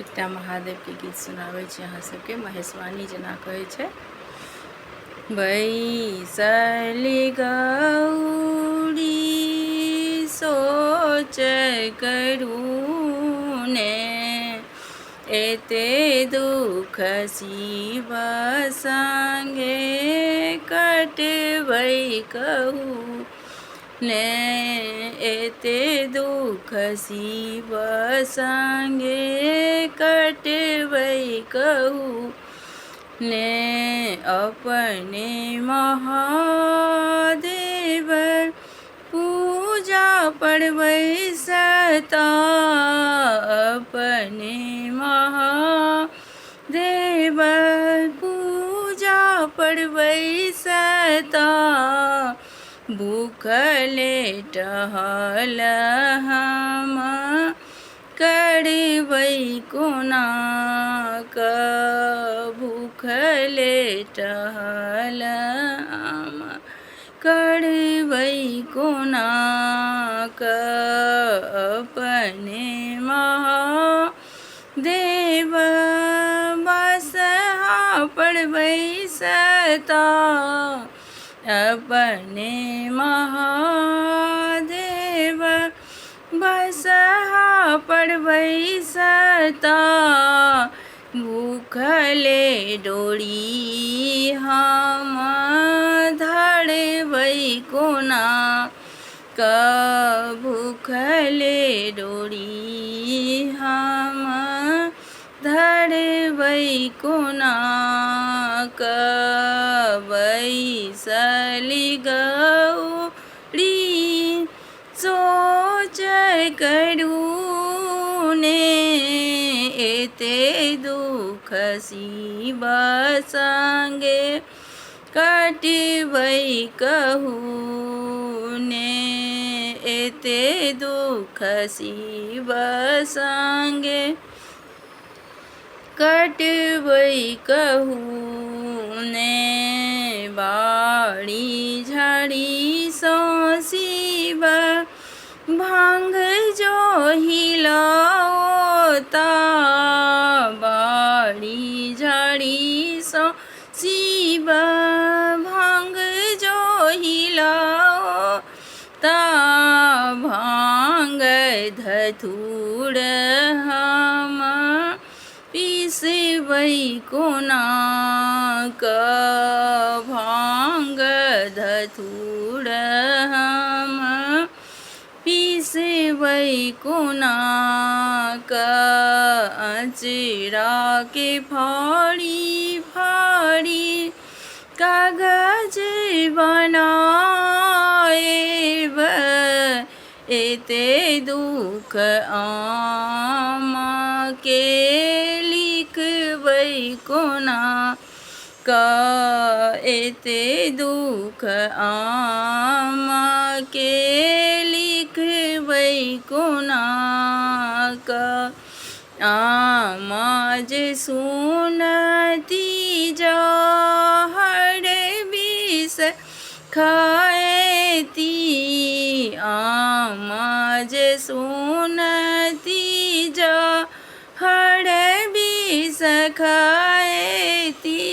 एकटा महादेव के गीत सुनाबै छी अहाँ सबके। महेशवाणी जेना कहै छै, बैसली गौरी सोच करू ने, एते दुख शिव संगे कटबै कहू ने, एते दुख शिव संगे कटबै कहू ने, अपने महादेव पूजा पढ़बै सता, अपने महादेव पूजा पढ़बै सता, भूखले टहल हम करबै कोना क, भूखले टहल हम करबै कोना क, अपने महादेव बसहा पढ़बै सता, अपने महादेव बसहा पढ़बै सता, भूखले डोरी हम धरबै कोना क, भूखले डोरी हम धरबै कोना क, बैसली गौरी सोच करू ने, एते दुख शिव संगे कटबै कहू ने, एते दुख शिव संगे कटबै कहू ने, बाड़ी झाड़ी सो शिव भांग जो हिलौता, बाड़ी झाड़ी सो शिव भांग जो हिलौता, भांग धतूर हम पिसबै कोना क, भांग धतूर हम पिसबै कोना क, अचरा के फाड़ी फाड़ी कागज बनाएब, एते दुख आमा के लिखबै कोना क, एते दुख आमा के लिखबै कोना क, आमा जे सुनती जहर विष खाएती, आमा जे सुनती जहर विष खाएती,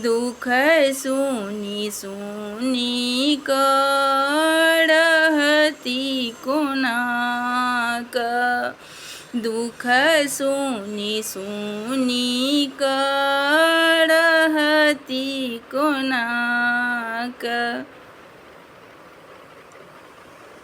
दुख सुनी सुनी करहती कोना क, दुख सुनी सुनी करहती कोना क।